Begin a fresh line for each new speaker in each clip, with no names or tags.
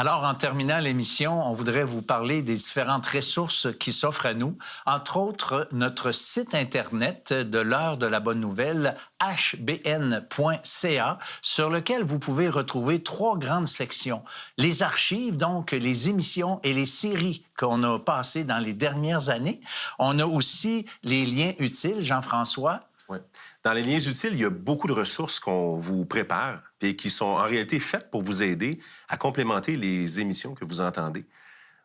Alors, en terminant l'émission, on voudrait vous parler des différentes ressources qui s'offrent à nous, entre autres notre site Internet de l'Heure de la Bonne Nouvelle, hbn.ca, sur lequel vous pouvez retrouver 3 grandes sections. Les archives, donc les émissions et les séries qu'on a passées dans les dernières années. On a aussi les liens utiles, Jean-François.
Oui. Dans les liens utiles, il y a beaucoup de ressources qu'on vous prépare et qui sont en réalité faites pour vous aider à complémenter les émissions que vous entendez.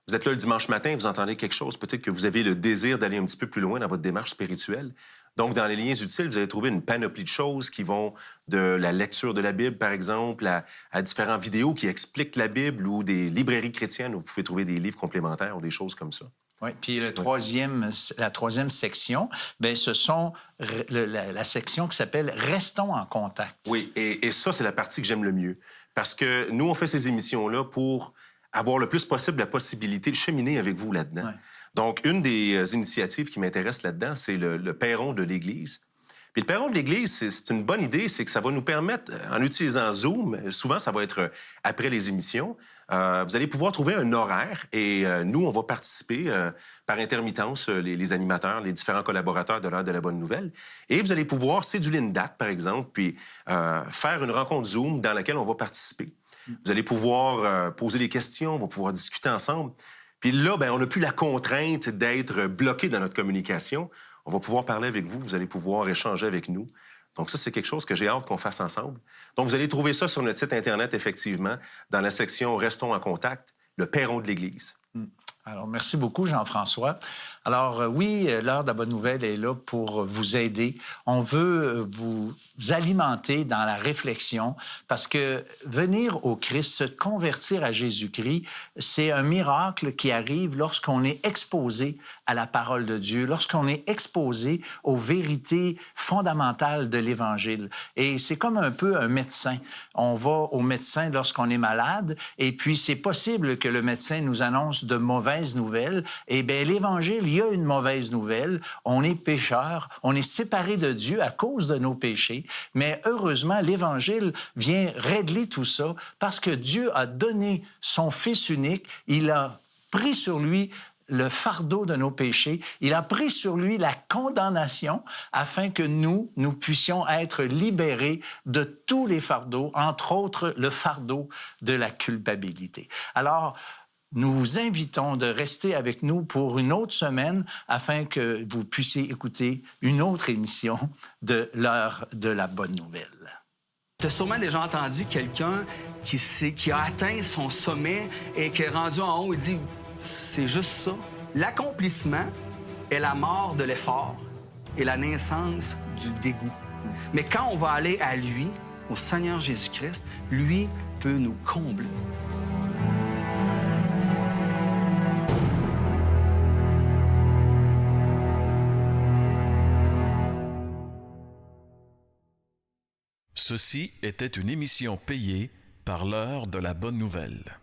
Vous êtes là le dimanche matin, vous entendez quelque chose, peut-être que vous avez le désir d'aller un petit peu plus loin dans votre démarche spirituelle. Donc, dans les liens utiles, vous allez trouver une panoplie de choses qui vont de la lecture de la Bible, par exemple, à différentes vidéos qui expliquent la Bible ou des librairies chrétiennes où vous pouvez trouver des livres complémentaires ou des choses comme ça.
Oui, puis la troisième section, bien, ce sont la section qui s'appelle « Restons en contact ».
Oui, et ça, c'est la partie que j'aime le mieux. Parce que nous, on fait ces émissions-là pour avoir le plus possible la possibilité de cheminer avec vous là-dedans. Ouais. Donc, une des initiatives qui m'intéresse là-dedans, c'est le perron de l'Église. Puis le perron de l'Église, c'est une bonne idée, c'est que ça va nous permettre, en utilisant Zoom, souvent ça va être après les émissions, vous allez pouvoir trouver un horaire et nous, on va participer par intermittence, les animateurs, les différents collaborateurs de l'Heure de la Bonne Nouvelle. Et vous allez pouvoir céduler une date, par exemple, puis faire une rencontre Zoom dans laquelle on va participer. Vous allez pouvoir poser des questions, on va pouvoir discuter ensemble. Puis là, bien, on n'a plus la contrainte d'être bloqué dans notre communication. On va pouvoir parler avec vous, vous allez pouvoir échanger avec nous. Donc ça, c'est quelque chose que j'ai hâte qu'on fasse ensemble. Donc vous allez trouver ça sur notre site Internet, effectivement, dans la section « Restons en contact », le perron de l'Église.
Alors, merci beaucoup, Jean-François. Alors, oui, l'Heure de la Bonne Nouvelle est là pour vous aider. On veut vous alimenter dans la réflexion parce que venir au Christ, se convertir à Jésus-Christ, c'est un miracle qui arrive lorsqu'on est exposé à la parole de Dieu, lorsqu'on est exposé aux vérités fondamentales de l'Évangile. Et c'est comme un peu un médecin. On va au médecin lorsqu'on est malade et puis c'est possible que le médecin nous annonce de mauvaises nouvelles. Eh bien, l'Évangile, il y a une mauvaise nouvelle. On est pécheur, on est séparé de Dieu à cause de nos péchés. Mais heureusement, l'Évangile vient régler tout ça parce que Dieu a donné son Fils unique. Il a pris sur lui le fardeau de nos péchés. Il a pris sur lui la condamnation afin que nous puissions être libérés de tous les fardeaux, entre autres le fardeau de la culpabilité. Alors, nous vous invitons de rester avec nous pour une autre semaine afin que vous puissiez écouter une autre émission de l'Heure de la Bonne Nouvelle.
Tu as sûrement déjà entendu quelqu'un qui a atteint son sommet et qui est rendu en haut et dit « c'est juste ça ». L'accomplissement est la mort de l'effort et la naissance du dégoût. Mais quand on va aller à lui, au Seigneur Jésus-Christ, lui peut nous combler.
Ceci était une émission payée par l'Heure de la Bonne Nouvelle.